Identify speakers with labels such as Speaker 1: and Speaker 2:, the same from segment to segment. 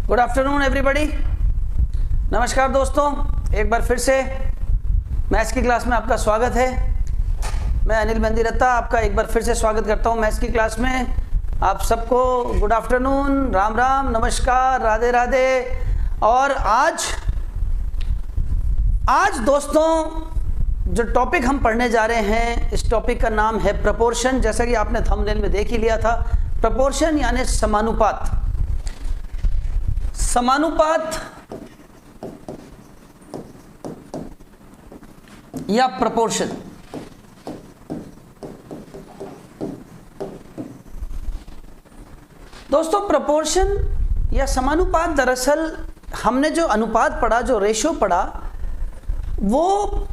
Speaker 1: Good afternoon everybody. नमस्कार दोस्तों, एक बार फिर से मैथ्स की क्लास में आपका स्वागत है। मैं अनिल बंदीरत्ता आपका एक बार फिर से स्वागत करता हूं मैथ्स की क्लास में। आप सबको गुड आफ्टरनून, राम राम, नमस्कार, राधे राधे। और आज दोस्तों जो टॉपिक हम पढ़ने जा रहे हैं, इस टॉपिक का नाम है प्रपोर्शन। जैसा कि आपने थंबनेल में देख ही लिया था, प्रपोर्शन यानी समानुपात। समानुपात या प्रपोर्शन। दोस्तों प्रपोर्शन या समानुपात, दरअसल हमने जो अनुपात पढ़ा, जो रेशो पढ़ा, वो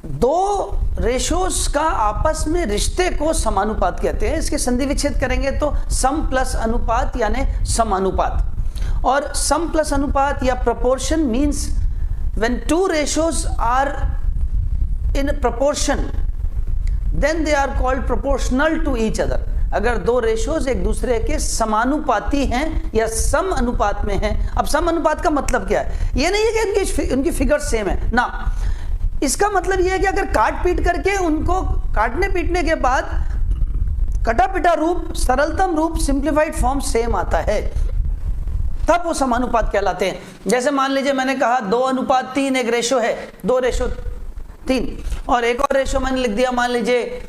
Speaker 1: दो रेशोस का आपस में रिश्ते को समानुपात कहते हैं। इसके संधि विच्छेद करेंगे तो सम प्लस अनुपात यानी समानुपात। और सम प्लस अनुपात या proportion means when two ratios are in proportion then they are called proportional to each other। अगर दो रेशोज एक दूसरे के समानुपाती हैं या सम अनुपात में हैं। अब सम अनुपात का मतलब क्या है? ये नहीं है कि उनकी फिगर सेम है ना। इसका मतलब ये है कि अगर काट पीट करके उनको काटने पीटने के बाद कटा पिटा रूप, सरलतम रूप, सिंप्लीफाइड फॉर्म सेम आता है, तब वो समानुपात कहलाते हैं। जैसे मान लीजिए मैंने कहा 2:3 एक रेशो है, 2:3, और एक और रेशो मैंने लिख दिया, मान लीजिए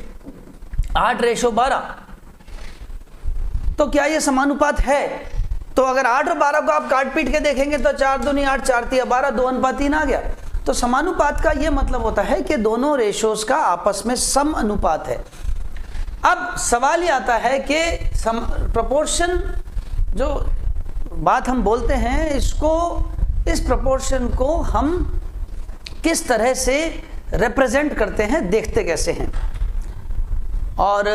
Speaker 1: 8:12। तो क्या ये समानुपात है? तो अगर 8 और 12 को आप काट पीट के देखेंगे तो 4 दूनी 8, 4 तिया 12, 2:3 आ गया। तो समानुपात का ये मतलब होता है कि दोनों रेशोज का आपस में सम अनुपात है। अब सवाल ये आता है कि प्रपोर्शन जो बात हम बोलते हैं, इस प्रपोर्शन को हम किस तरह से रिप्रेजेंट करते हैं, देखते कैसे हैं। और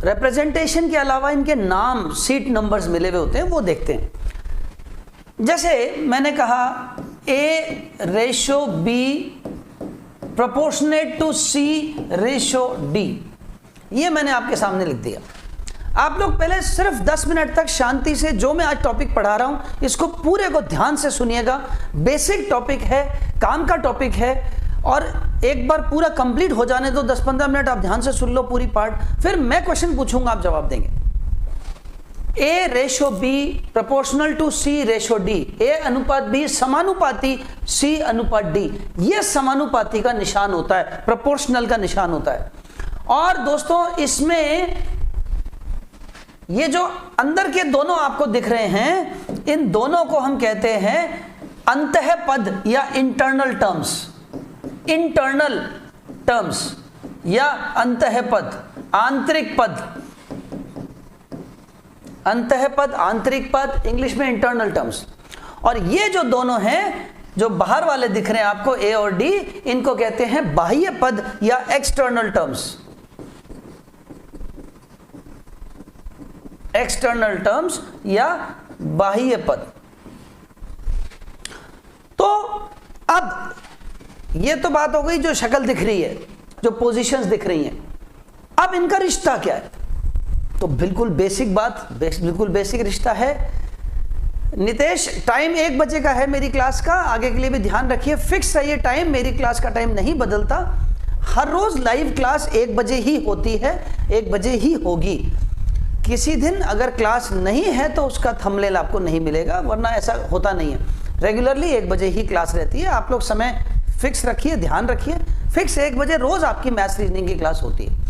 Speaker 1: रिप्रेजेंटेशन के अलावा इनके नाम, सीट नंबर्स मिले हुए होते हैं, वो देखते हैं। जैसे मैंने कहा A/B प्रोपोर्शनेट टू C/D, ये मैंने आपके सामने लिख दिया। आप लोग पहले सिर्फ 10 मिनट तक शांति से जो मैं आज टॉपिक पढ़ा रहा हूं इसको पूरे को ध्यान से सुनिएगा। बेसिक टॉपिक है, काम का टॉपिक है, और एक बार पूरा कंप्लीट हो जाने दो, 10-15 मिनट आप ध्यान से सुन लो पूरी पार्ट, फिर मैं क्वेश्चन पूछूंगा, आप जवाब देंगे। A/B proportional to C/D, A/B समानुपाती C/D, यह समानुपाती का निशान होता है, प्रोपोर्शनल का निशान होता है। और दोस्तों इसमें ये जो अंदर के दोनों आपको दिख रहे हैं, इन दोनों को हम कहते हैं अंतः पद या इंटरनल टर्म्स। इंटरनल टर्म्स या अंतः पद, आंतरिक पद। अंतः पद, आंतरिक पद, इंग्लिश में इंटरनल टर्म्स। और ये जो दोनों हैं, जो बाहर वाले दिख रहे हैं आपको A और D, इनको कहते हैं बाह्य पद या एक्सटर्नल टर्म्स। एक्सटर्नल टर्म्स या बाह्य पद। तो अब ये तो बात हो गई जो शक्ल दिख रही है, जो पोजीशंस दिख रही हैं। अब इनका रिश्ता क्या है? तो बिल्कुल बेसिक बात, बिल्कुल बेसिक रिश्ता है। नितेश, टाइम 1 बजे का है मेरी क्लास का, आगे के लिए भी ध्यान रखिए। फिक्स है ये टाइम, मेरी क्लास का टाइम नहीं बदलता। हर रोज लाइव क्लास 1 बजे ही होती है, 1 बजे ही होगी। किसी दिन अगर क्लास नहीं है तो उसका थंबनेल आपको नहीं मिलेगा, वरना ऐसा होता नहीं है। रेगुलरली 1 बजे ही क्लास रहती है। आप लोग समय फिक्स रखिए, ध्यान रखिए, फिक्स 1 बजे रोज आपकी मैथ्स रीजनिंग की क्लास होती है।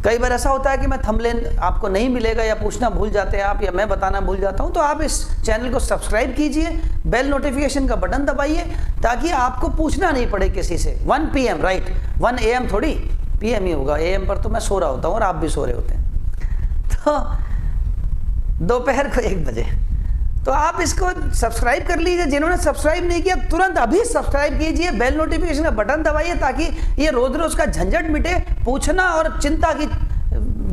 Speaker 1: कई बार ऐसा होता है कि मैं थंबनेल आपको नहीं मिलेगा, या पूछना भूल जाते हैं आप, या मैं बताना भूल जाता हूं, तो आप इस चैनल को सब्सक्राइब कीजिए, बेल नोटिफिकेशन का बटन दबाइए, ताकि आपको पूछना नहीं पड़े किसी से। 1 PM, राइट, 1 AM थोड़ी, PM ही होगा। AM पर तो मैं सो रहा होता हूँ और आप भी सो रहे होते हैं। तो दोपहर को 1 बजे तो आप इसको सब्सक्राइब कर लीजिए। जिन्होंने सब्सक्राइब नहीं किया तुरंत अभी सब्सक्राइब कीजिए, बेल नोटिफिकेशन का बटन दबाइए, ताकि ये रोज रोज का झंझट मिटे, पूछना और चिंता की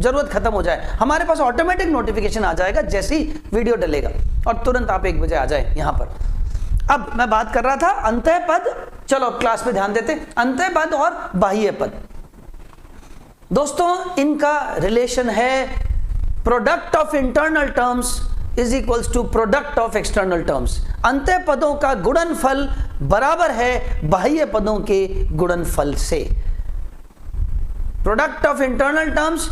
Speaker 1: जरूरत खत्म हो जाए। हमारे पास ऑटोमेटिक नोटिफिकेशन आ जाएगा जैसे ही वीडियो डलेगा, और तुरंत आप 1 बजे आ जाए यहाँ पर। अब मैं बात कर रहा था अंतः पद। चलो क्लास पे ध्यान देते। अंतः पद और बाह्य पद, दोस्तों इनका रिलेशन है product of internal terms is equals to product of external terms. अंतः पदों का गुणनफल बराबर है बाह्य पदों के गुणनफल से। Product of internal terms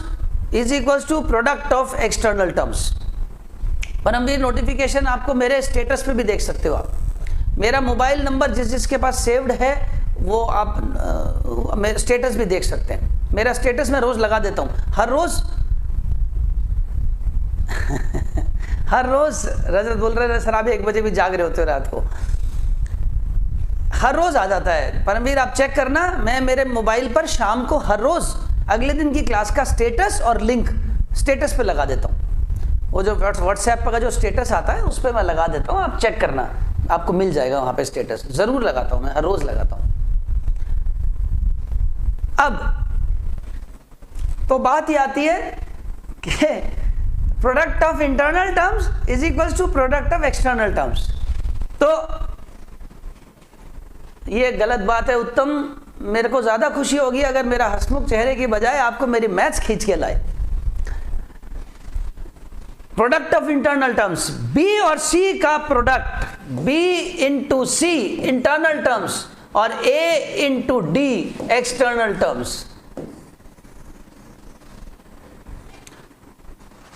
Speaker 1: is equals to product of external terms. परमवीर नोटिफिकेशन आपको मेरे स्टेटस पे भी देख सकते हो आप। मेरा मोबाइल नंबर जिसके पास सेव्ड है वो आप मेरे स्टेटस भी देख सकते हैं। मेरा स्टेटस मैं रोज लगा देता हूं, हर रोज हर रोज। रजत बोल रहे सर आप 1 बजे भी जाग रहे होते हो रात को। हर रोज आ जाता है परमवीर, आप चेक करना। मैं मेरे मोबाइल पर शाम को हर रोज अगले दिन की क्लास का स्टेटस और लिंक स्टेटस पे लगा देता हूँ। वो जो व्हाट्सएप का जो स्टेटस आता है उस पर मैं लगा देता हूँ, आप चेक करना, आपको मिल जाएगा वहां पे स्टेटस। जरूर लगाता हूं मैं, हर रोज लगाता हूं। अब तो बात ये आती है कि product of internal terms is equals to product of external terms. तो ये गलत बात है उत्तम। मेरे को ज्यादा खुशी होगी अगर मेरा हंसमुख चेहरे की बजाय आपको मेरी मैथ्स खींच के लाए। Product of internal terms, B और सी का product, B into C internal terms और A into D external terms.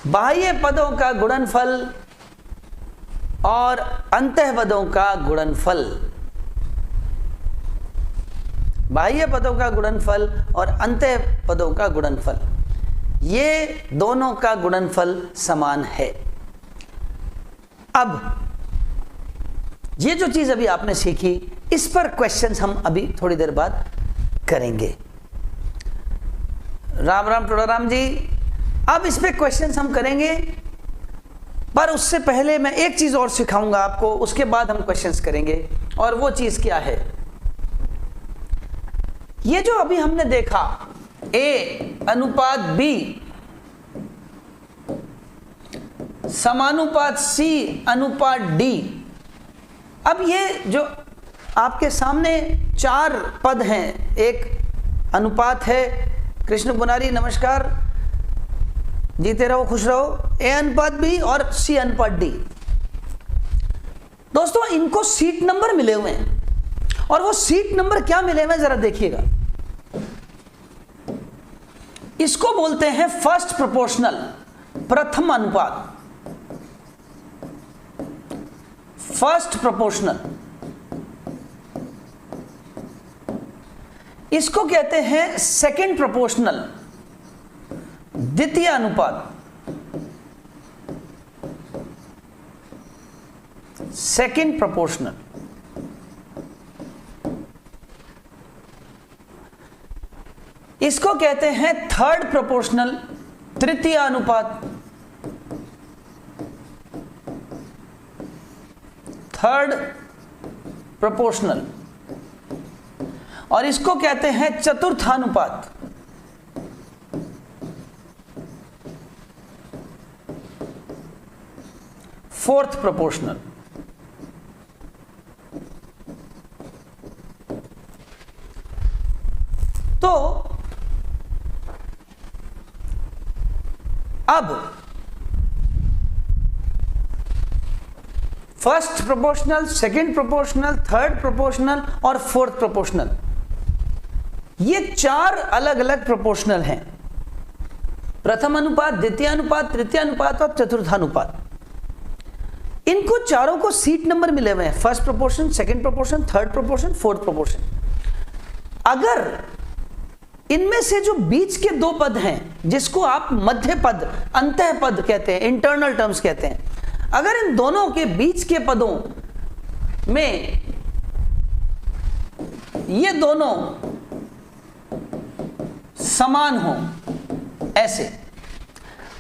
Speaker 1: बाह्य पदों का गुणनफल और अंतः पदों का गुणनफल। बाह्य पदों का गुणनफल और अंतः पदों का गुणनफल, ये दोनों का गुणनफल समान है। अब ये जो चीज अभी आपने सीखी, इस पर क्वेश्चंस हम अभी थोड़ी देर बाद करेंगे। राम राम टोडाराम जी, अब इस पे क्वेश्चंस हम करेंगे, पर उससे पहले मैं एक चीज और सिखाऊंगा आपको, उसके बाद हम क्वेश्चंस करेंगे। और वो चीज क्या है? ये जो अभी हमने देखा ए अनुपात बी समानुपात सी अनुपात डी। अब ये जो आपके सामने 4 पद हैं, एक अनुपात है, कृष्ण पुनारी नमस्कार, जीते रहो खुश रहो, ए अनुपात बी और सी अनुपात डी। दोस्तों इनको सीट नंबर मिले हुए हैं, और वो सीट नंबर क्या मिले हुए जरा देखिएगा। इसको बोलते हैं फर्स्ट प्रोपोर्शनल, प्रथम अनुपात, फर्स्ट प्रोपोर्शनल। इसको कहते हैं सेकंड प्रोपोर्शनल, द्वितीय अनुपात, सेकंड प्रोपोर्शनल। इसको कहते हैं थर्ड प्रोपोर्शनल, तृतीय अनुपात, थर्ड प्रोपोर्शनल। और इसको कहते हैं चतुर्थानुपात, फोर्थ प्रोपोर्शनल। तो अब first proportional, second proportional, third proportional और फोर्थ प्रोपोर्शनल, ये 4 अलग अलग प्रोपोर्शनल हैं। प्रथम अनुपात, द्वितीय अनुपात, तृतीय अनुपात और चतुर्थानुपात। इनको चारों को सीट नंबर मिले हुए हैं, first proportion, second proportion, third proportion, fourth proportion. अगर इनमें से जो बीच के 2 पद हैं, जिसको आप मध्य पद, अंतः पद कहते हैं, इंटरनल टर्म्स कहते हैं, अगर इन दोनों के बीच के पदों में ये दोनों समान हो, ऐसे,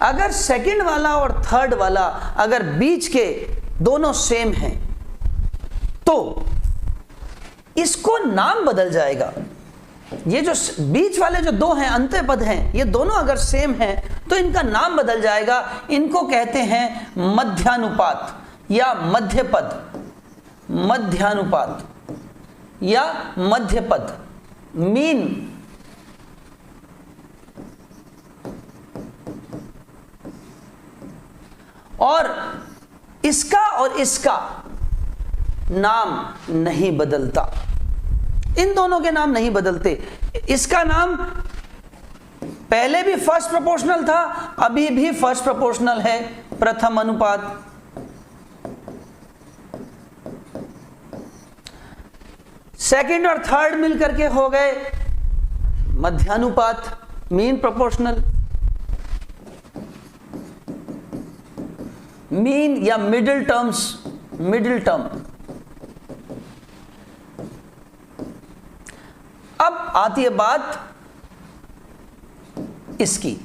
Speaker 1: अगर सेकंड वाला और थर्ड वाला अगर बीच के दोनों सेम हैं, तो इसको नाम बदल जाएगा। ये जो बीच वाले जो 2 हैं, अंत्य पद हैं, ये दोनों अगर सेम हैं तो इनका नाम बदल जाएगा। इनको कहते हैं मध्यानुपात या मध्य पद, मध्यानुपात या मध्य पद, मीन। और इसका और इसका नाम नहीं बदलता, इन दोनों के नाम नहीं बदलते। इसका नाम पहले भी फर्स्ट प्रोपोर्शनल था, अभी भी फर्स्ट प्रोपोर्शनल है, प्रथम अनुपात। सेकंड और थर्ड मिलकर के हो गए मध्यानुपात, मीन प्रोपोर्शनल। मीन या मिडिल टर्म्स, मिडिल टर्म। अब आती है बात इसकी,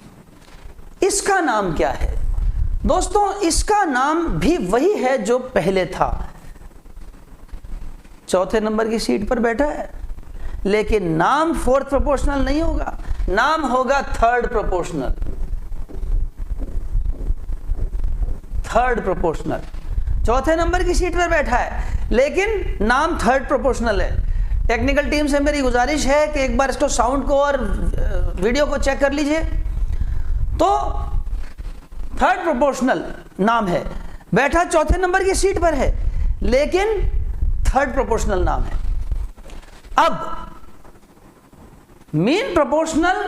Speaker 1: इसका नाम क्या है दोस्तों? इसका नाम भी वही है जो पहले था, चौथे नंबर की सीट पर बैठा है, लेकिन नाम फोर्थ प्रोपोर्शनल नहीं होगा, नाम होगा थर्ड प्रोपोर्शनल। थर्ड प्रोपोर्शनल, चौथे नंबर की सीट पर बैठा है लेकिन नाम थर्ड प्रोपोर्शनल है। टेक्निकल टीम से मेरी गुजारिश है कि एक बार इसको साउंड को और वीडियो को चेक कर लीजिए। तो थर्ड प्रोपोर्शनल नाम है, बैठा चौथे नंबर की सीट पर है लेकिन थर्ड प्रोपोर्शनल नाम है। अब मीन प्रोपोर्शनल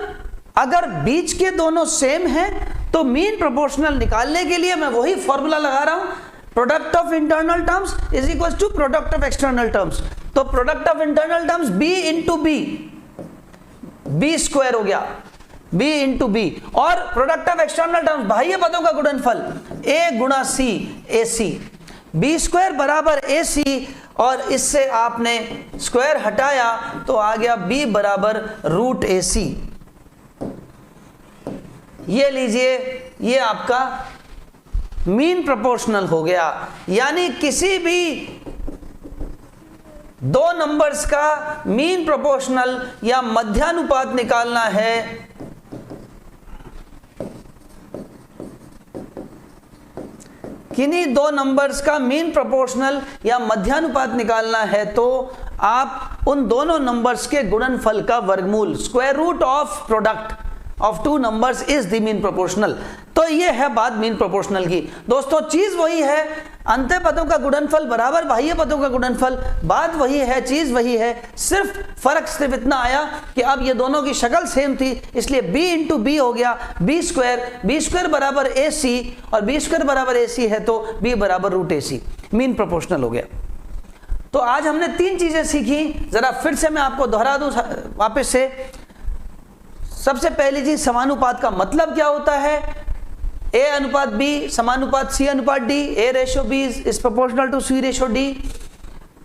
Speaker 1: अगर बीच के दोनों सेम हैं तो मीन प्रोपोर्शनल निकालने के लिए मैं वही फॉर्मूला लगा रहा हूं, product of internal terms is equal to product of external terms. तो product of internal terms b into B, B square हो गया, b इंटू बी, और प्रोडक्ट ऑफ एक्सटर्नल टर्म्स बाह्य पदों का गुणनफल a गुणा c, ac, b स्क्वायर बराबर ac, और इससे आपने स्क्वायर हटाया तो आ गया b बराबर रूट ac। ये लीजिए, ये आपका मीन प्रोपोर्शनल हो गया। यानी किसी भी दो नंबर्स का मीन प्रोपोर्शनल या मध्यानुपात निकालना है किन्हीं दो नंबर्स का मीन प्रोपोर्शनल या मध्यानुपात निकालना है तो आप उन दोनों नंबर्स के गुणनफल का वर्गमूल, square root of product of two numbers is the mean proportional. तो ये है बात मीन प्रोपोर्शनल की। दोस्तों चीज वही है, अंत्य पदों का गुणनफल बराबर बाह्य पदों का गुणनफल, बात वही है, चीज वही है, फर्क सिर्फ इतना आया कि अब ये दोनों की शक्ल सेम थी, इसलिए b इंटू बी हो गया b स्क्वायर बराबर ए सी, और b स्क्वायर बराबर ए सी है तो b बराबर रूट ए सी, मीन प्रोपोर्शनल हो गया। तो आज हमने तीन चीजें सीखी, जरा फिर से मैं आपको दोहरा दूं वापस से। सबसे पहली चीज, समानुपात का मतलब क्या होता है? a अनुपात b समानुपात c अनुपात d, a ratio b is proportional to c ratio d।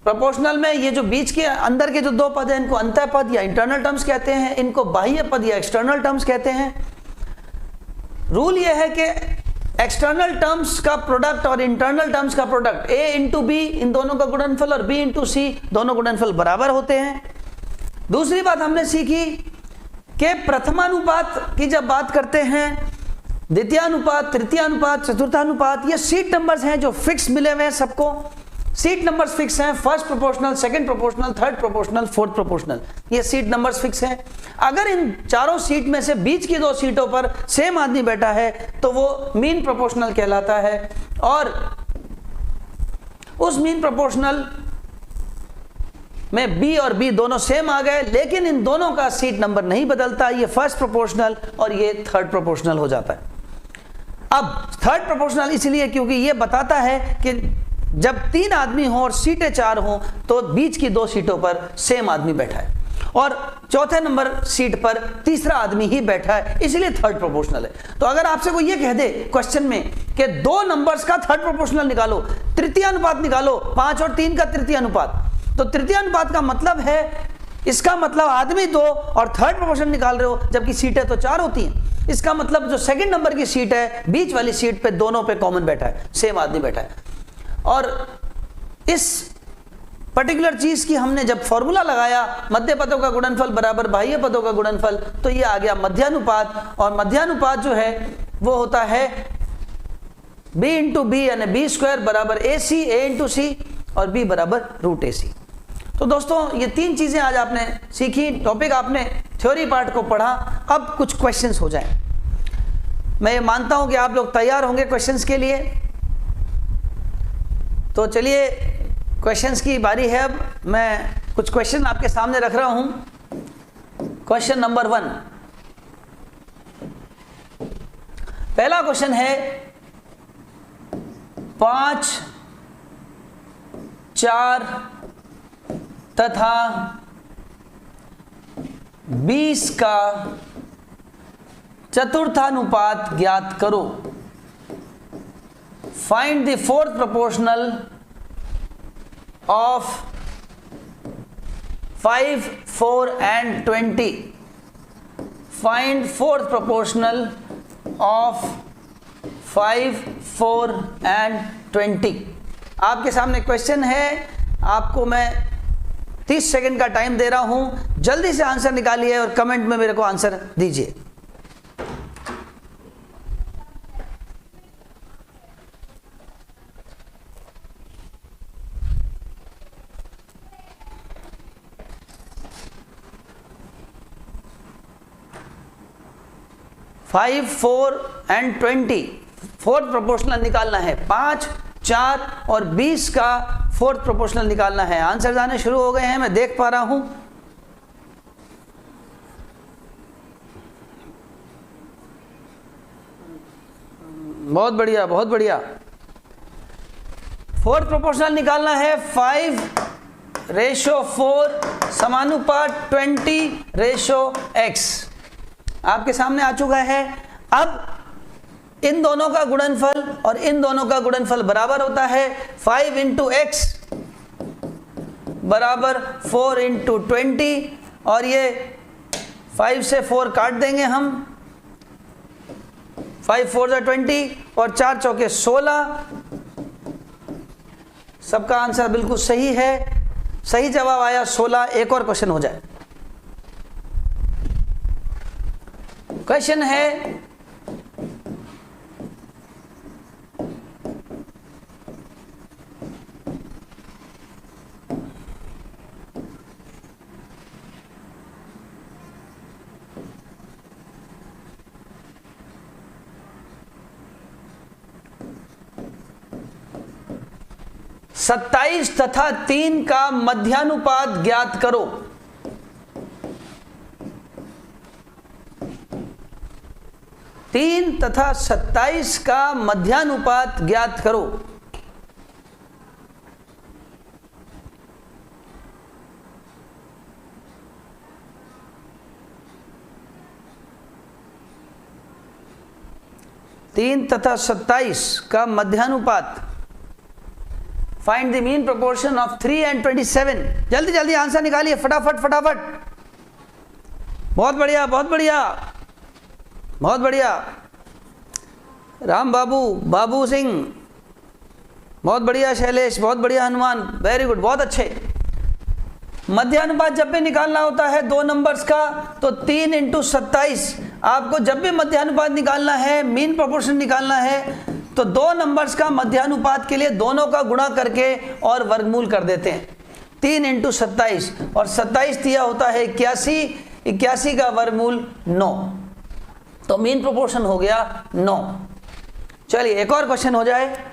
Speaker 1: Proportional में ये जो बीच के अंदर के जो दो पद हैं इनको अंतः पद या इंटरनल टर्म्स कहते हैं, इनको बाह्य पद या एक्सटर्नल टर्म्स कहते हैं। रूल ये है कि एक्सटर्नल टर्म्स का प्रोडक्ट और इंटरनल टर्म्स का प्रोडक्ट a इंटू बी, इन दोनों का गुणनफल, और b इंटू c, दोनों गुणनफल बराबर होते हैं। दूसरी बात हमने सीखी कि प्रथमानुपात की जब बात करते हैं, द्वितीयानुपात, तृतीयानुपात, चतुर्थानुपात, ये सीट नंबर्स हैं जो फिक्स मिले हुए हैं सबको। सीट नंबर्स फिक्स हैं, first proportional, second proportional, third proportional, fourth proportional, ये सीट नंबर्स फिक्स हैं। अगर इन चारों सीट में से बीच की दो सीटों पर सेम आदमी बैठा है तो वो मीन प्रोपोर्शनल कहलाता है, और उस मीन प्रोपोर्शनल में b और b दोनों सेम आ गए, लेकिन इन दोनों का सीट नंबर नहीं बदलता, ये फर्स्ट प्रोपोर्शनल और ये थर्ड प्रोपोर्शनल हो जाता है। अब थर्ड प्रोपोर्शनल इसलिए क्योंकि ये बताता है कि जब तीन आदमी हो और सीटें चार हो तो बीच की दो सीटों पर सेम आदमी बैठा है, और चौथे नंबर सीट पर तीसरा आदमी ही बैठा है, इसलिए थर्ड प्रोपोर्शनल है। तो अगर आपसे कोई ये कह दे क्वेश्चन में कि दो नंबर्स का थर्ड प्रोपोर्शनल निकालो, तृतीय अनुपात निकालो, 5 और 3 का तृतीय अनुपात, तो तृतीय अनुपात का मतलब है, इसका मतलब आदमी दो और थर्ड प्रोपोर्शनल निकाल रहे हो, जबकि सीटें तो चार होती हैं। इसका मतलब जो सेकंड नंबर की सीट है, बीच वाली सीट पे दोनों पे कॉमन बैठा है, सेम आदमी बैठा है। और इस पर्टिकुलर चीज की हमने जब फॉर्मूला लगाया, मध्य पदों का गुणनफल बराबर बाह्य पदों का गुणनफल, तो ये आ गया मध्यानुपात, और मध्यानुपात जो है वो होता है b इंटू बी, यानी b स्क्वायर बराबर ए सी, a इंटू सी, और b बराबर रूट ए सी। तो दोस्तों ये तीन चीजें आज आपने सीखी, टॉपिक आपने थ्योरी पार्ट को पढ़ा। अब कुछ क्वेश्चंस हो जाएं। मैं ये मानता हूं कि आप लोग तैयार होंगे क्वेश्चंस के लिए। तो चलिए क्वेश्चंस की बारी है। अब मैं कुछ क्वेश्चन आपके सामने रख रहा हूं। क्वेश्चन नंबर 1, पहला क्वेश्चन है 5, 4 तथा 20 का चतुर्थानुपात ज्ञात करो। Find the fourth proportional of 5, 4 and 20. Find fourth proportional of 5, 4 and 20. आपके सामने क्वेश्चन है, आपको मैं 30 सेकंड का टाइम दे रहा हूं, जल्दी से आंसर निकालिए और कमेंट में मेरे को आंसर दीजिए। फाइव, 4 and 20 फोर्थ प्रोपोर्शनल निकालना है। 5, 4 और 20 का फोर्थ प्रोपोर्शनल निकालना है। आंसर आने शुरू हो गए हैं, मैं देख पा रहा हूं। बहुत बढ़िया, बहुत बढ़िया। फोर्थ प्रोपोर्शनल निकालना है 5:4 समानुपात 20:x आपके सामने आ चुका है। अब इन दोनों का गुणनफल और इन दोनों का गुणनफल बराबर होता है। 5 × x बराबर 4 × 20 और ये 5 से 4 काट देंगे हम। 5 4 = 20 और 4 चौके 16। सबका आंसर बिल्कुल सही है, सही जवाब आया 16। एक और क्वेश्चन हो जाए। क्वेश्चन है सत्ताईस तथा 3 का मध्यानुपात ज्ञात करो। 3 तथा 27 का मध्यानुपात ज्ञात करो। तीन तथा 27 का मध्यानुपात। Find the mean proportion of 3 and 27। जल्दी जल्दी आंसर निकालिए, फटाफट फटाफट। बहुत बढ़िया, बहुत बढ़िया, बहुत बढ़िया। राम बाबू, बाबू सिंह, बहुत बढ़िया। शैलेश, बहुत बढ़िया। हनुमान, वेरी गुड, बहुत अच्छे। मध्यानुपात जब भी निकालना होता है दो नंबर्स का, तो 3 × 27। आपको जब भी मध्यानुपात निकालना है, मीन प्रोपोर्शन निकालना है, तो दो नंबर्स का मध्यानुपात के लिए दोनों का गुणा करके और वर्गमूल कर देते हैं। 3 × 27 और 27 दिया होता है 81। 81 का वर्गमूल 9, तो मीन प्रोपोर्शन हो गया 9। चलिए एक और क्वेश्चन हो जाए।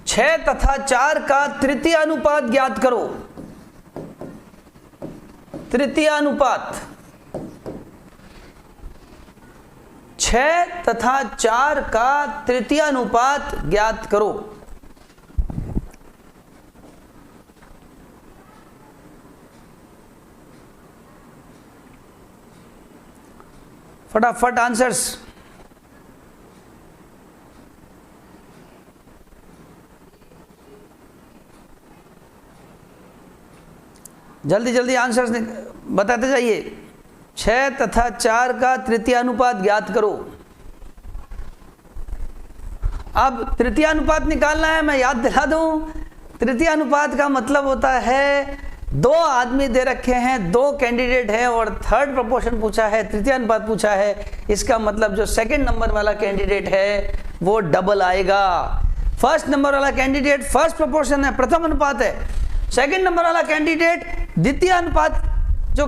Speaker 1: छह तथा 4 का तृतीय अनुपात ज्ञात करो। तृतीय अनुपात 6 तथा 4 का तृतीय अनुपात ज्ञात करो। फटाफट आंसर्स। जल्दी जल्दी आंसर्स बताते जाइए। 6 तथा 4 का तृतीय अनुपात ज्ञात करो। अब तृतीय अनुपात निकालना है, मैं याद दिला दूं। तृतीय अनुपात का मतलब होता है दो आदमी दे रखे हैं, दो कैंडिडेट है और थर्ड प्रोपोर्शन पूछा है, तृतीय अनुपात पूछा है, इसका मतलब जो सेकंड नंबर वाला कैंडिडेट है वो डबल आएगा। फर्स्ट नंबर वाला कैंडिडेट फर्स्ट प्रोपोर्शन है, प्रथम अनुपात है। सेकंड नंबर वाला कैंडिडेट द्वितीय अनुपात जो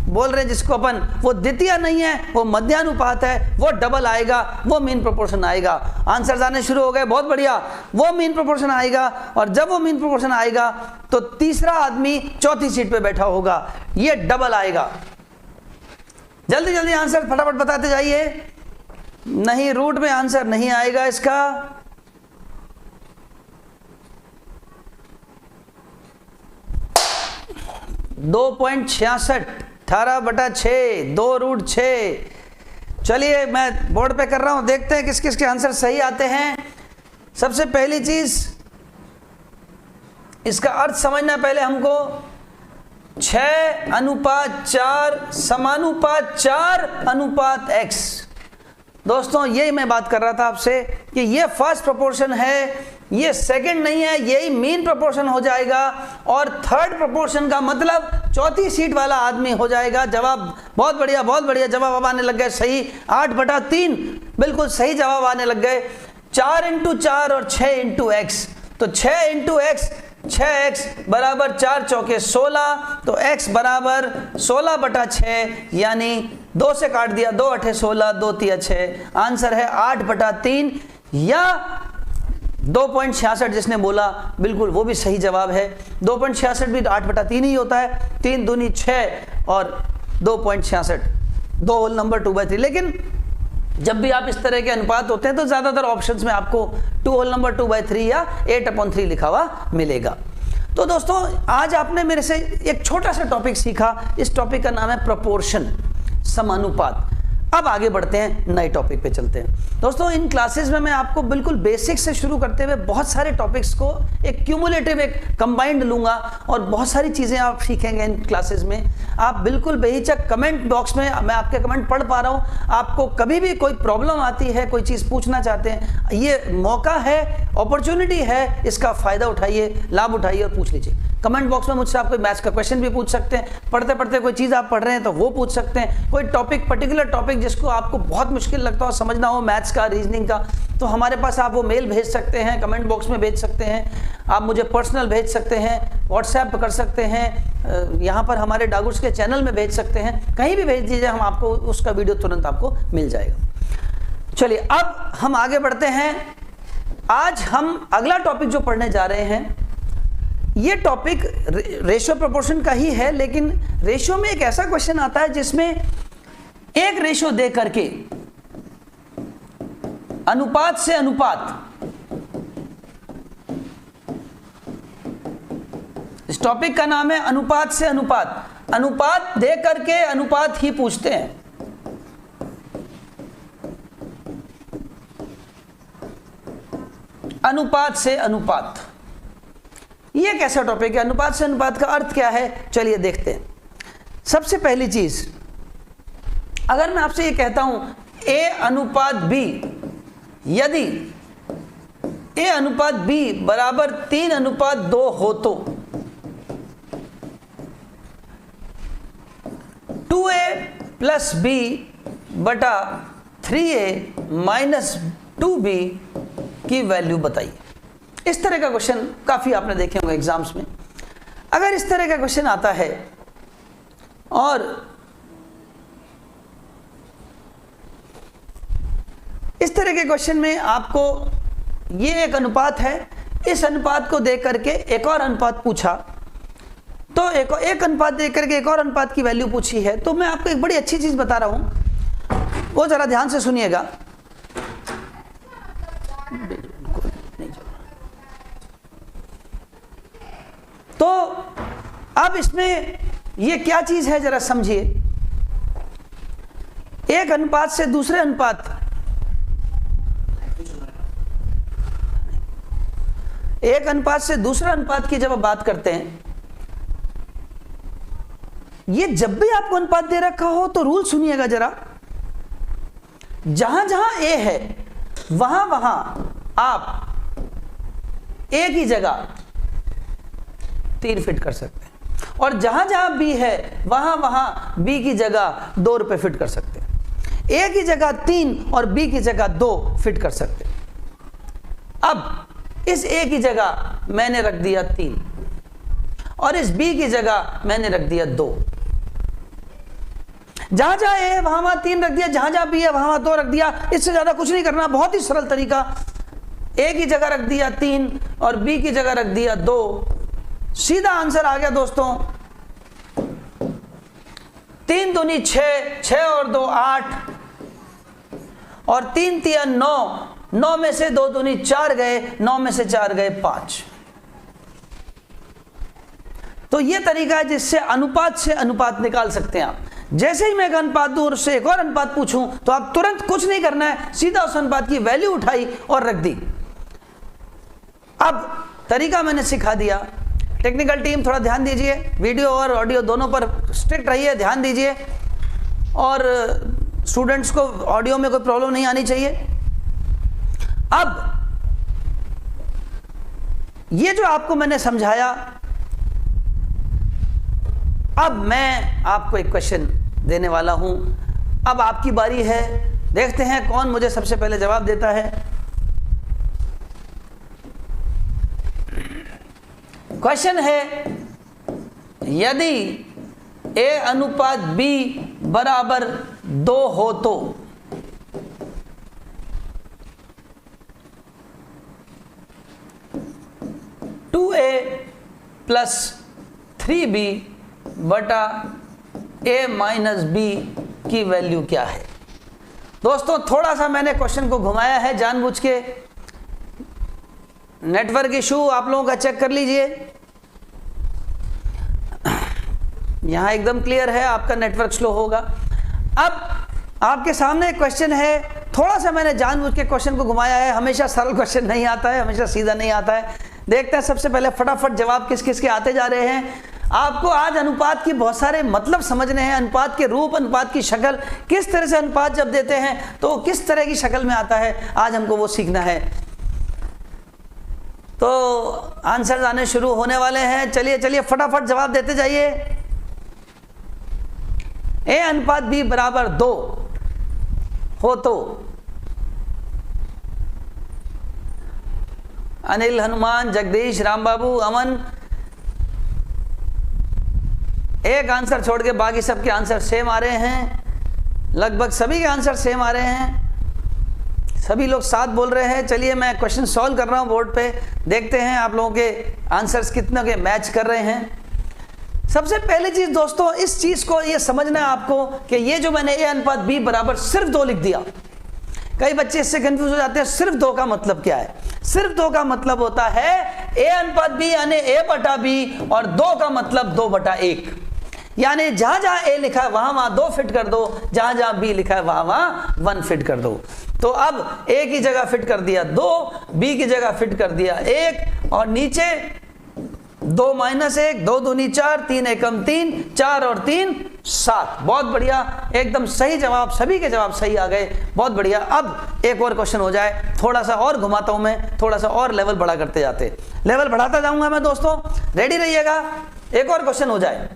Speaker 1: बोल रहे हैं जिसको अपन, वो द्वितीय नहीं है, वो मध्यानुपात है, वो डबल आएगा, वो मीन प्रोपोर्शन आएगा। आंसर आने शुरू हो गए, बहुत बढ़िया। वो मीन प्रोपोर्शन आएगा और जब वो मीन प्रोपोर्शन आएगा तो तीसरा आदमी चौथी सीट पे बैठा होगा, ये डबल आएगा। जल्दी जल्दी आंसर फटाफट बताते जाइए। नहीं, रूट में आंसर नहीं आएगा इसका। दो 2.66, 18/6, 2√6। चलिए मैं बोर्ड पे कर रहा हूं, देखते हैं किस किस के आंसर सही आते हैं। सबसे पहली चीज, इसका अर्थ समझना पहले हमको। 6:4 समानुपात 4:x। दोस्तों यही मैं बात कर रहा था आपसे कि ये फर्स्ट प्रोपोर्शन है, ये सेकंड नहीं है, यही मीन प्रोपोर्शन हो जाएगा और थर्ड प्रोपोर्शन का मतलब चौथी सीट वाला आदमी हो जाएगा। जवाब बहुत बढ़िया, बहुत बढ़िया जवाब अब आने लग गए सही। 8/3 बिल्कुल सही जवाब आने लग गए। 4 × 4 और 6 × x, तो 6 × x, 6x बराबर 4 चौके 16, तो x बराबर 16/6, यानी 2 से काट दिया, 2 8 16, 2 3 6। आंसर है 8/3 या 2.66 जिसने बोला, बिल्कुल वो भी सही जवाब है। 2.66 भी 8/3 ही होता है। 3 दूनी 6 और 2.66, 2 होल नंबर 2/3। लेकिन जब भी आप इस तरह के अनुपात होते हैं तो ज्यादातर ऑप्शंस में आपको 2 होल नंबर 2/3 या 8/3 लिखा हुआ मिलेगा। तो दोस्तों आज आपने मेरे से एक छोटा सा टॉपिक सीखा। इस टॉपिक का नाम है प्रोपोर्शन, समानुपात। अब आगे बढ़ते हैं, नए टॉपिक पे चलते हैं। दोस्तों इन क्लासेस में मैं आपको बिल्कुल बेसिक से शुरू करते हुए बहुत सारे टॉपिक्स को एक क्यूमुलेटिव, एक कंबाइंड लूंगा और बहुत सारी चीजें आप सीखेंगे इन क्लासेस में। आप बिल्कुल बेहिचक कमेंट बॉक्स में, मैं आपके कमेंट पढ़ पा रहा हूं, आपको कभी भी कोई प्रॉब्लम आती है, कोई चीज पूछना चाहते हैं, ये मौका है, अपॉर्चुनिटी है, इसका फायदा उठाइए, लाभ उठाइए और पूछ लीजिए। कमेंट बॉक्स में मुझसे आप कोई मैथ्स का क्वेश्चन भी पूछ सकते हैं, पढ़ते पढ़ते कोई चीज़ आप पढ़ रहे हैं तो वो पूछ सकते हैं। कोई टॉपिक, पर्टिकुलर टॉपिक जिसको आपको बहुत मुश्किल लगता हो समझना हो, मैथ्स का, रीजनिंग का, तो हमारे पास आप वो मेल भेज सकते हैं, कमेंट बॉक्स में भेज सकते हैं, आप मुझे पर्सनल भेज सकते हैं, व्हाट्सएप कर सकते हैं, यहाँ पर हमारे डागुर्स के चैनल में भेज सकते हैं, कहीं भी भेज दीजिए, हम आपको उसका वीडियो तुरंत आपको मिल जाएगा। चलिए अब हम आगे बढ़ते हैं। आज हम अगला टॉपिक जो पढ़ने जा रहे हैं, ये टॉपिक रेशियो प्रोपोर्शन का ही है, लेकिन रेशियो में एक ऐसा क्वेश्चन आता है जिसमें एक रेशियो दे करके अनुपात से अनुपात, इस टॉपिक का नाम है अनुपात से अनुपात। अनुपात दे करके अनुपात ही पूछते हैं। अनुपात से अनुपात, ये कैसा टॉपिक है? अनुपात से अनुपात का अर्थ क्या है, चलिए देखते हैं। सबसे पहली चीज, अगर मैं आपसे ये कहता हूं A/B, यदि A/B बराबर 3/2 हो तो 2A + B बटा 3A - 2B की वैल्यू बताइए। इस तरह का क्वेश्चन काफी आपने देखे होंगे एग्जाम्स में। अगर इस तरह का क्वेश्चन आता है और इस तरह के क्वेश्चन में आपको ये एक अनुपात है, इस अनुपात को देख करके एक और अनुपात पूछा, तो एक अनुपात देख करके एक और अनुपात की वैल्यू पूछी है, तो मैं आपको एक बड़ी अच्छी चीज बता रहा हूं, वो जरा ध्यान से सुनिएगा। तो अब इसमें ये क्या चीज है जरा समझिए। एक अनुपात से दूसरे अनुपात, एक अनुपात से दूसरा अनुपात की जब आप बात करते हैं, ये जब भी आपको अनुपात दे रखा हो तो रूल सुनिएगा जरा। जहां जहां ए है वहां वहां आप ए की जगह 3 फिट कर सकते हैं, और जहां जहां बी है वहां वहां बी की जगह 2 रुपए फिट कर सकते हैं। ए की जगह 3 और बी की जगह 2 फिट कर सकते हैं। अब इस ए की जगह मैंने रख दिया 3 और इस बी की जगह मैंने रख दिया 2। जहां जहां ए है वहां वहां 3 रख दिया, जहां जहां बी है वहां वहां 2 रख दिया। इससे ज्यादा कुछ नहीं करना, बहुत ही सरल तरीका। ए की जगह रख दिया 3 और बी की जगह रख दिया 2, सीधा आंसर आ गया दोस्तों। 3 दूनी 6, 6 और 2 8 और 3 तिया 9, 9 में से 2 दूनी 4 गए, 9 में से 4 गए 5। तो यह तरीका है जिससे अनुपात से अनुपात निकाल सकते हैं आप। जैसे ही मैं एक अनुपात दूं और उससे एक और अनुपात पूछूं तो आप तुरंत कुछ नहीं करना है, सीधा उस अनुपात की वैल्यू उठाई और रख दी। अब तरीका मैंने सिखा दिया। टेक्निकल टीम थोड़ा ध्यान दीजिए, वीडियो और ऑडियो दोनों पर स्ट्रिक्ट रहिए, ध्यान दीजिए। और स्टूडेंट्स को ऑडियो में कोई प्रॉब्लम नहीं आनी चाहिए। अब ये जो आपको मैंने समझाया, अब मैं आपको एक क्वेश्चन देने वाला हूं। अब आपकी बारी है, देखते हैं कौन मुझे सबसे पहले जवाब देता है। क्वेश्चन है, यदि ए अनुपात बी बराबर 2 हो तो 2a प्लस 3b बटा a माइनस b की वैल्यू क्या है। दोस्तों थोड़ा सा मैंने क्वेश्चन को घुमाया है जानबूझ के। नेटवर्क इशू आप लोगों का चेक कर लीजिए, यहां एकदम क्लियर है, आपका नेटवर्क स्लो होगा। अब आपके सामने एक क्वेश्चन है, थोड़ा सा मैंने जानबूझ के क्वेश्चन को घुमाया है। हमेशा सरल क्वेश्चन नहीं आता है, हमेशा सीधा नहीं आता है। देखते हैं सबसे पहले फटाफट जवाब किस किस के आते जा रहे हैं। आपको आज अनुपात की बहुत सारे मतलब समझने हैं, अनुपात के रूप, अनुपात की शक्ल, किस तरह से अनुपात जब देते हैं तो किस तरह की शक्ल में आता है, आज हमको वो सीखना है। तो आंसर आने शुरू होने वाले हैं। चलिए चलिए फटाफट जवाब देते जाइए। ए अनुपात बी बराबर 2 हो तो अनिल, हनुमान, जगदीश, रामबाबू, अमन, एक आंसर छोड़ के बाकी सबके आंसर सेम आ रहे हैं। लगभग सभी के आंसर सेम आ रहे हैं, सभी लोग साथ बोल रहे हैं। चलिए मैं क्वेश्चन सॉल्व कर रहा हूं बोर्ड पे, देखते हैं आप लोगों के आंसर्स कितने के मैच कर रहे हैं। सबसे पहली चीज दोस्तों, इस चीज को ये समझना है आपको कि ये जो मैंने ए अनुपात बी बराबर सिर्फ 2 लिख दिया, कई बच्चे इससे कंफ्यूज हो जाते हैं। सिर्फ 2 का मतलब क्या है? सिर्फ 2 का मतलब होता है ए अनुपात बी यानी ए बटा बी, और 2 का मतलब 2 बटा 1, यानी जहां जहां ए लिखा है वहां वहां 2 फिट कर दो, जहां जहां बी लिखा है वहां वहां 1 फिट कर दो। तो अब ए की जगह फिट कर दिया 2, बी की जगह फिट कर दिया 1, और नीचे 2 माइनस 1, 2 दूनी 4, 3 एकम 3, 4 और 3 7। बहुत बढ़िया, एकदम सही जवाब, सभी के जवाब सही आ गए, बहुत बढ़िया। अब एक और क्वेश्चन हो जाए, थोड़ा सा और घुमाता हूं मैं, थोड़ा सा और लेवल बड़ा करते जाते, लेवल बढ़ाता जाऊंगा मैं दोस्तों, रेडी रहिएगा। एक और क्वेश्चन हो जाए,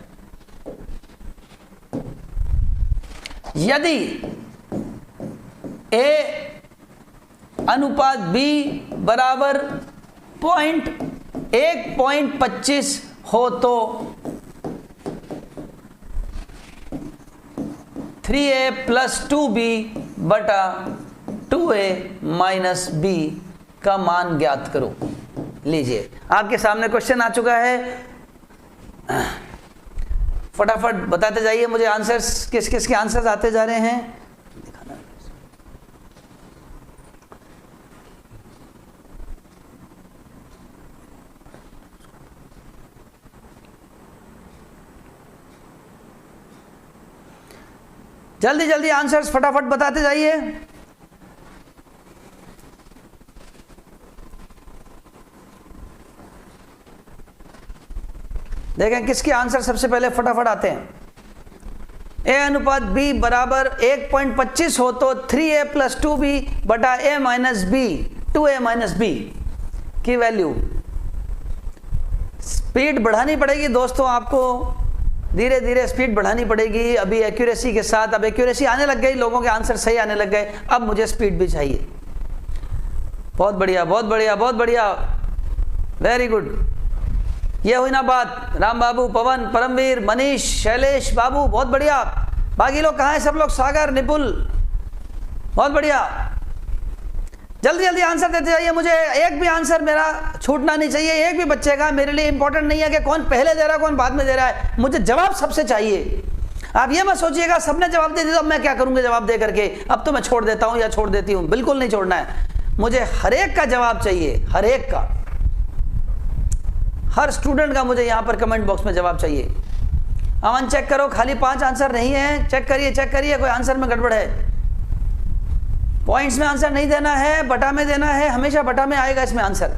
Speaker 1: यदि ए अनुपात बी बराबर 1.25 हो तो 3a प्लस 2b बटा 2a माइनस b का मान ज्ञात करो। लीजिए आपके सामने क्वेश्चन आ चुका है, फटाफट बताते जाइए मुझे आंसर्स, किस किस के आंसर्स आते जा रहे हैं। जल्दी जल्दी आंसर्स फटाफट बताते जाइए। देखें किसके आंसर सबसे पहले फटाफट आते हैं। ए अनुपात बी बराबर 1.25 हो तो 3a प्लस 2b बटा a minus B, 2a minus B की वैल्यू स्पीड बढ़ानी पड़ेगी दोस्तों, आपको धीरे धीरे स्पीड बढ़ानी पड़ेगी। अभी एक्यूरेसी के साथ, अब एक्यूरेसी आने लग गई, लोगों के आंसर सही आने लग गए, अब मुझे स्पीड भी चाहिए। बहुत बढ़िया, बहुत बढ़िया, बहुत बढ़िया, वेरी गुड। ये हुई ना बात। राम बाबू, पवन, परमवीर, मनीष, शैलेश बाबू, बहुत बढ़िया। बाकी लोग कहाँ हैं सब लोग? सागर, निपुल, बहुत बढ़िया। जल्दी जल्दी आंसर देते जाइए, मुझे एक भी आंसर मेरा छूटना नहीं चाहिए, एक भी बच्चे का। मेरे लिए इंपॉर्टेंट नहीं है कि कौन पहले दे रहा है कौन बाद में दे रहा है, मुझे जवाब सबसे चाहिए। आप ये मत सोचिएगा सबने जवाब दे दिया तो मैं क्या करूंगा जवाब दे करके, अब तो मैं छोड़ देता हूं या छोड़ देती हूं। बिल्कुल नहीं छोड़ना है, मुझे हर एक का जवाब चाहिए, हर एक का, हर स्टूडेंट का मुझे यहां पर कमेंट बॉक्स में जवाब चाहिए। अमन चेक करो, खाली 5 आंसर नहीं है, चेक करिए, चेक करिए, कोई आंसर में गड़बड़ है। पॉइंट्स में आंसर नहीं देना है, बटा में देना है, हमेशा बटा में आएगा इसमें आंसर।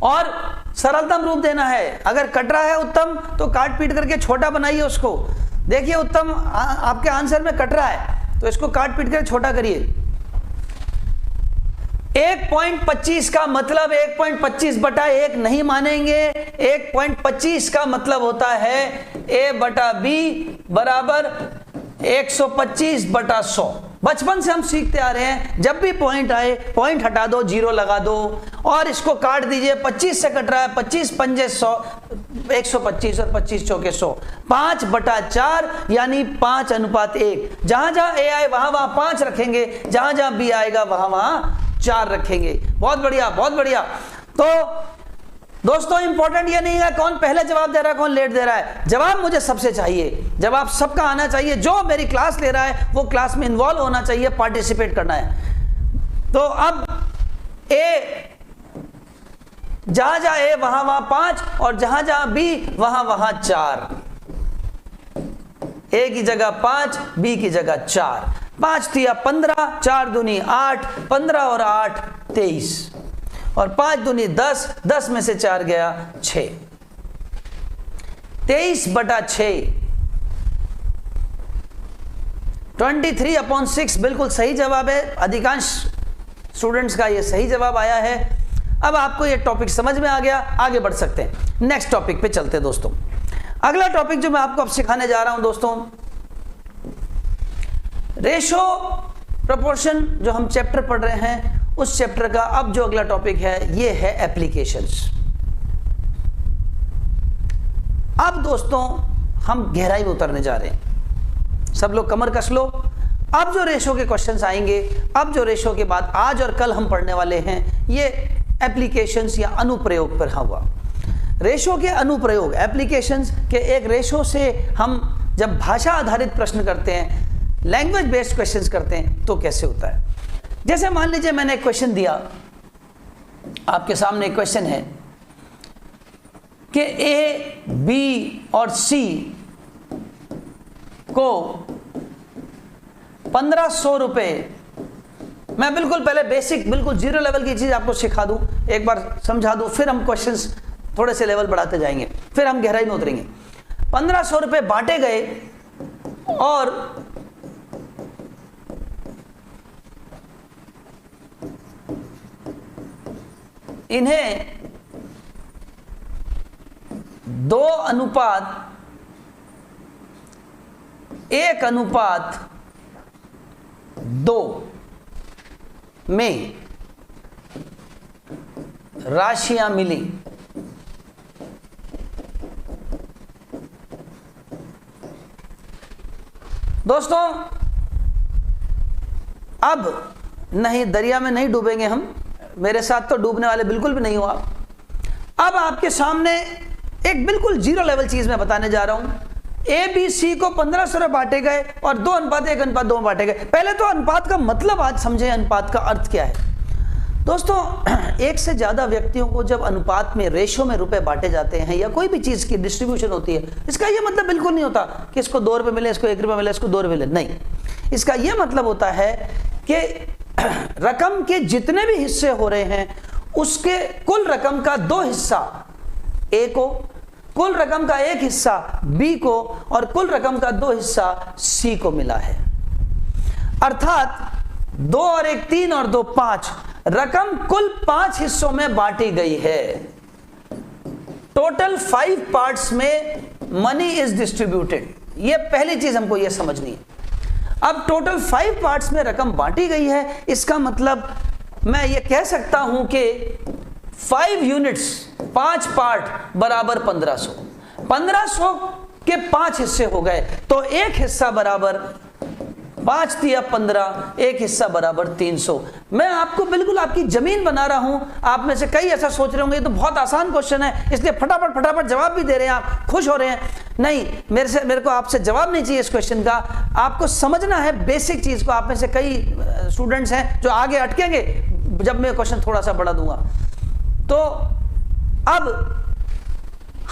Speaker 1: और सरलतम रूप देना है। अगर कट रहा है उत्तम तो काट पीट करके छोटा बनाइए उसको। देखिए उत्तम आपके आंसर में कट रहा है तो इसको काट पीट कर छोटा करिए। 1.25 का मतलब 1.25 बटा 1 नहीं मानेंगे। 1.25 का मतलब होता है a बटा b बराबर 125 बटा 100। बचपन से हम सीखते आ रहे हैं, जब भी पॉइंट आए पॉइंट हटा दो, जीरो लगा दो और इसको काट दीजिए। 25 से कट रहा है, 25 पंजे 100, 125 और 25 चौके 100। 5 बटा 4 यानी 5:1। जहां जहां a आए वहां वहां 5 रखेंगे, जहां जहां b आएगा वहां वहां 4 रखेंगे। बहुत बढ़िया, बहुत बढ़िया। तो दोस्तों इंपॉर्टेंट ये नहीं है कौन पहले जवाब दे रहा है कौन लेट दे रहा है, जवाब मुझे सबसे चाहिए, जवाब सबका आना चाहिए। जो मेरी क्लास ले रहा है वो क्लास में इन्वॉल्व होना चाहिए, पार्टिसिपेट करना है। तो अब ए, जहां जहां ए वहां वहां 5 और जहां जहां बी वहां वहां 4। ए की जगह 5, बी की जगह 4। 5 दिया 15, 4 दूनी 8, 15 और 8 23 और 5 दूनी 10, 10 में से 4 गया 6। 23 बटा 6 23/6 बिल्कुल सही जवाब है। अधिकांश स्टूडेंट्स का ये सही जवाब आया है। अब आपको ये टॉपिक समझ में आ गया, आगे बढ़ सकते हैं। नेक्स्ट टॉपिक पे चलते हैं दोस्तों। अगला टॉपिक जो मैं आपको अब सिखाने जा रहा हूं दोस्तों, रेशो प्रोपोर्शन जो हम चैप्टर पढ़ रहे हैं उस चैप्टर का अब जो अगला टॉपिक है ये है एप्लीकेशंस। अब दोस्तों हम गहराई में उतरने जा रहे हैं, सब लोग कमर कस लो। अब जो रेशो के क्वेश्चंस आएंगे, अब जो रेशो के बाद आज और कल हम पढ़ने वाले हैं, ये एप्लीकेशंस या अनुप्रयोग पर हुआ। रेशो के अनुप्रयोग, एप्लीकेशंस के एक रेशो से हम जब भाषा आधारित प्रश्न करते हैं, लैंग्वेज बेस्ड क्वेश्चंस करते हैं तो कैसे होता है। जैसे मान लीजिए मैंने एक क्वेश्चन दिया, आपके सामने एक क्वेश्चन है कि ए, बी और सी को 1500 रुपए, मैं बिल्कुल पहले बेसिक बिल्कुल जीरो लेवल की चीज आपको सिखा दूं, एक बार समझा दूं, फिर हम क्वेश्चंस थोड़े से लेवल बढ़ाते जाएंगे, फिर हम गहराई में उतरेंगे। 1500 रुपए बांटे गए और इन्हें 2:1:2 में राशियां मिली। दोस्तों अब नहीं, दरिया में नहीं डूबेंगे हम, मेरे साथ तो डूबने वाले बिल्कुल भी नहीं हो आप। अब आपके सामने एक बिल्कुल जीरो लेवल चीज मैं बताने जा रहा हूं। ए बी सी को 1500 में बांटे गए और 2:1:2 बांटे गए। पहले तो अनुपात का मतलब आज समझे, अनुपात का अर्थ क्या है। दोस्तों एक से ज्यादा व्यक्तियों को जब अनुपात में, रेशो में रुपए बांटे जाते हैं या कोई भी चीज की डिस्ट्रीब्यूशन होती है, इसका यह मतलब बिल्कुल नहीं होता कि इसको 2 रुपए मिले, इसको 1 रुपया मिले, इसको 2 रुपए मिले, नहीं। इसका यह मतलब होता है कि रकम के जितने भी हिस्से हो रहे हैं उसके कुल रकम का 2 हिस्सा ए को, कुल रकम का 1 हिस्सा बी को और कुल रकम का 2 हिस्सा सी को मिला है। अर्थात 2 और 1 3 और 2 5, रकम कुल 5 हिस्सों में बांटी गई है। टोटल 5 पार्ट्स में मनी इज डिस्ट्रीब्यूटेड, ये पहली चीज हमको ये समझनी है। अब टोटल 5 पार्ट्स में रकम बांटी गई है, इसका मतलब मैं ये कह सकता हूं कि 5 यूनिट्स 5 पार्ट बराबर 1500, 1500 के 5 हिस्से हो गए, तो एक हिस्सा बराबर 5 तिया 15, एक हिस्सा बराबर 300। मैं आपको बिल्कुल आपकी जमीन बना रहा हूं। आप में से कई ऐसा सोच रहे होंगे ये तो बहुत आसान क्वेश्चन है, इसलिए फटाफट फटाफट जवाब भी दे रहे हैं, आप खुश हो रहे हैं। नहीं, मेरे को आपसे जवाब नहीं चाहिए इस क्वेश्चन का, आपको समझना है बेसिक चीज को। आप में से कई स्टूडेंट्स हैं जो आगे अटकेंगे जब मैं क्वेश्चन थोड़ा सा बढ़ा दूंगा। तो अब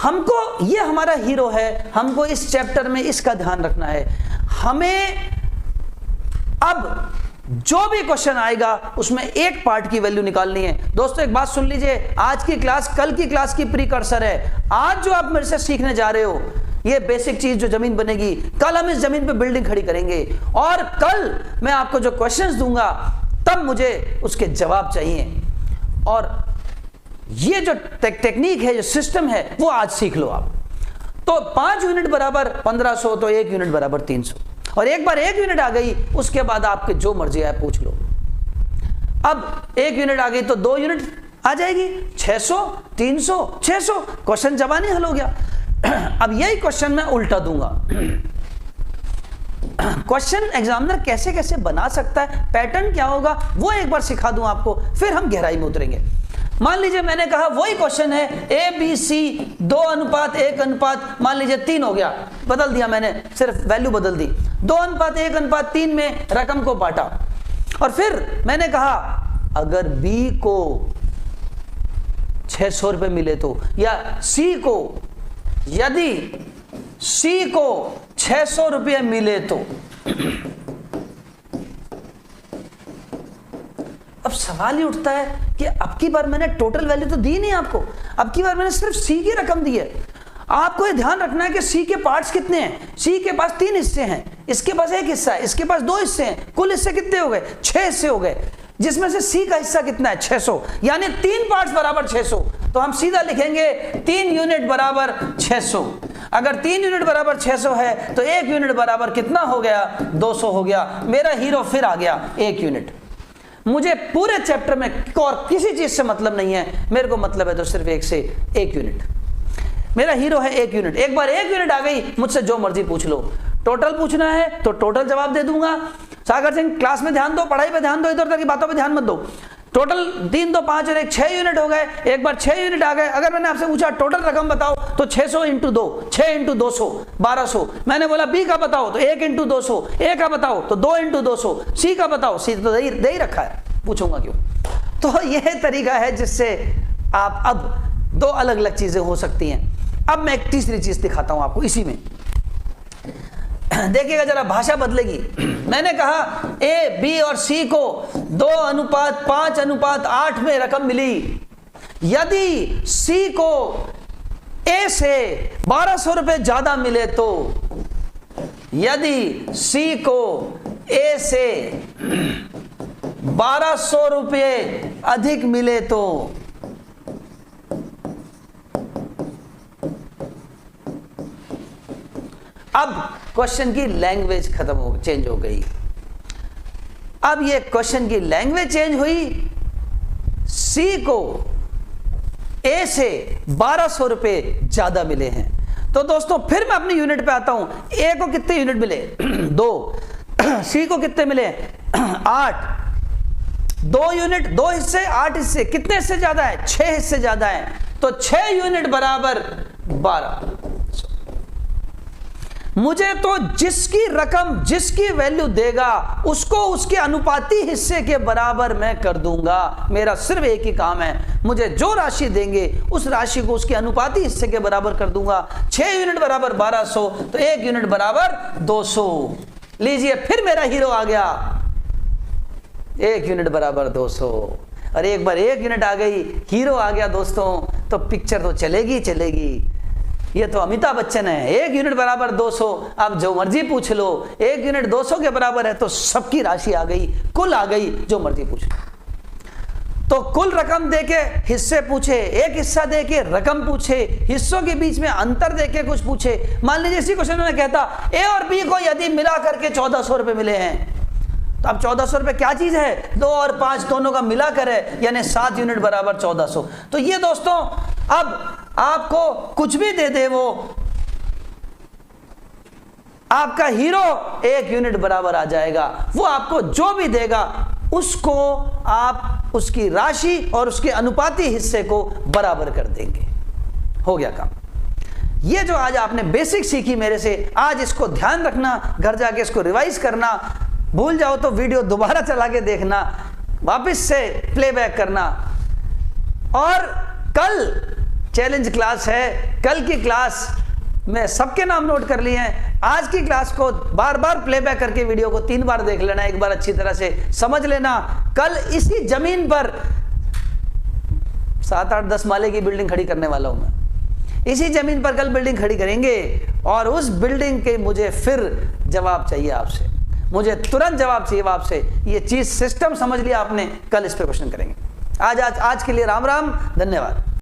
Speaker 1: हमको, ये हमारा हीरो है, हमको इस चैप्टर में इसका ध्यान रखना है। हमें अब जो भी क्वेश्चन आएगा उसमें एक पार्ट की वैल्यू निकालनी है। दोस्तों एक बात सुन लीजिए, आज की क्लास कल की क्लास की प्रीकर्सर है। आज जो आप मेरे से सीखने जा रहे हो ये बेसिक चीज जो जमीन बनेगी, कल हम इस जमीन पे बिल्डिंग खड़ी करेंगे, और कल मैं आपको जो क्वेश्चंस दूंगा तब मुझे उसके जवाब चाहिए। और ये जो टेक्निक है, जो सिस्टम है, वो आज सीख लो आप। तो 5 यूनिट बराबर 1500, तो 1 यूनिट बराबर 300, और एक बार 1 यूनिट आ गई उसके बाद आपके जो मर्जी है पूछ लो। अब 1 यूनिट आ गई तो 2 यूनिट आ जाएगी, 600, 300, 600, क्वेश्चन जवानी हल हो गया। अब यही क्वेश्चन मैं उल्टा दूंगा। क्वेश्चन एग्जामिनर कैसे कैसे बना सकता है, पैटर्न क्या होगा, वो एक बार सिखा दूं आपको, फिर हम गहराई में उतरेंगे। मान लीजिए मैंने कहा वही क्वेश्चन है, ABC 2:1 मान लीजिए 3 हो गया, बदल दिया मैंने, सिर्फ वैल्यू बदल दी, 2:1:3 में रकम को बांटा। और फिर मैंने कहा अगर B को 600 रुपए मिले तो, या यदि C को 600 रुपये मिले तो। अब सवाल ये उठता है कि अब की बार मैंने टोटल वैल्यू तो दी नहीं आपको, अब की बार मैंने सिर्फ C की रकम दी है। आपको ये ध्यान रखना है कि C के पार्ट्स कितने हैं। C के पास 3 हिस्से हैं, इसके पास 1 हिस्सा है, इसके पास 2 हिस्से हैं, कुल हिस्से कितने हो गए, 6 हिस्से हो गए, जिसमें से C का हिस्सा कितना है, 600, यानी 3 पार्ट्स बराबर 600। तो हम सीधा लिखेंगे 3 यूनिट बराबर 600। अगर 3 यूनिट बराबर 600 है तो 1 यूनिट बराबर कितना हो गया, 200 हो गया। मेरा हीरो फिर आ गया 1 यूनिट। मुझे पूरे चैप्टर में और किसी चीज से मतलब नहीं है, मेरे को मतलब है तो सिर्फ 1 से 1 यूनिट। मेरा हीरो है 1 यूनिट। एक बार 1 यूनिट आ गई, मुझसे जो मर्जी पूछ लो। टोटल पूछना है तो टोटल जवाब दे दूंगा। सागर सिंह क्लास में ध्यान दो, पढ़ाई पे ध्यान दो, इधर उधर की बातों पे ध्यान मत दो। टोटल 3, 2, 5 और 1 6 यूनिट हो गए। एक बार 6 यूनिट आ गए, अगर मैंने आपसे पूछा टोटल रकम बताओ तो 600 × 2, 6 × 200 1200। मैंने बोला B का बताओ तो 1 × 200, A का बताओ तो 2 × 200, C का बताओ, C तो दे ही रखा है, पूछूंगा क्यों। तो यह तरीका है जिससे आप अब 2 अलग अलग चीजें हो सकती हैं। अब मैं एक तीसरी चीज दिखाता हूं आपको इसी में, देखिएगा जरा, भाषा बदलेगी। मैंने कहा A, B और C को 2:5:8 में रकम मिली। यदि C को A से 1200 रुपए ज्यादा मिले तो, यदि C को A से 1200 रुपये अधिक मिले तो, अब क्वेश्चन की लैंग्वेज चेंज हो गई। अब ये क्वेश्चन की लैंग्वेज चेंज हुई। C को A से 1200 रुपए ज्यादा मिले हैं। तो दोस्तों फिर मैं अपनी यूनिट पे आता हूं। A को कितने यूनिट मिले, 2। C को कितने मिले, 8। 2 यूनिट, 2 हिस्से, 8 हिस्से, कितने हिस्से ज्यादा है, 6 हिस्से ज्यादा है। तो 6 यूनिट बराबर 12। मुझे तो जिसकी रकम, जिसकी वैल्यू देगा उसको उसके अनुपाती हिस्से के बराबर मैं कर दूंगा। मेरा सिर्फ एक ही काम है, मुझे जो राशि देंगे उस राशि को उसके अनुपाती हिस्से के बराबर कर दूंगा। 6 यूनिट बराबर 1200 तो 1 यूनिट बराबर 200। लीजिए फिर मेरा हीरो आ गया, 1 यूनिट बराबर 200। और एक बार 1 यूनिट आ गई, हीरो आ गया दोस्तों, तो पिक्चर तो चलेगी चलेगी। ये तो अमिताभ बच्चन है। 1 यूनिट बराबर 200। अब जो मर्जी पूछ लो, 1 यूनिट 200 के बराबर है तो सबकी राशि आ गई, कुल आ गई, जो मर्जी पूछ लो। तो कुल रकम देके हिस्से पूछे, एक हिस्सा देके रकम पूछे, हिस्सों के बीच में अंतर देके कुछ पूछे। मान लीजिए इसी क्वेश्चन में कहता ए और बी को यदि मिला करके 1400 रुपए मिले हैं, तो अब 1400 रुपए क्या चीज है, 2 और 5 दोनों का मिला कर है, यानी 7 यूनिट बराबर 1400। तो ये दोस्तों अब आपको कुछ भी दे दे वो, आपका हीरो 1 यूनिट बराबर आ जाएगा। वो आपको जो भी देगा उसको आप उसकी राशि और उसके अनुपाती हिस्से को बराबर कर देंगे। हो गया काम। ये जो आज आपने बेसिक सीखी मेरे से, आज इसको ध्यान रखना, घर जाके इसको रिवाइज करना। भूल जाओ तो वीडियो दोबारा चला के देखना, वापस से प्लेबैक करना। और कल चैलेंज क्लास है, कल की क्लास में सबके नाम नोट कर लिए हैं। आज की क्लास को बार बार प्लेबैक करके वीडियो को 3 बार देख लेना, एक बार अच्छी तरह से समझ लेना। कल इसी जमीन पर 7, 8, 10 माले की बिल्डिंग खड़ी करने वाला हूं मैं। इसी जमीन पर कल बिल्डिंग खड़ी करेंगे और उस बिल्डिंग के मुझे फिर जवाब चाहिए आपसे, मुझे तुरंत जवाब चाहिए आपसे। ये चीज सिस्टम समझ लिया आपने, कल इस पे क्वेश्चन करेंगे। आज के लिए राम राम, धन्यवाद।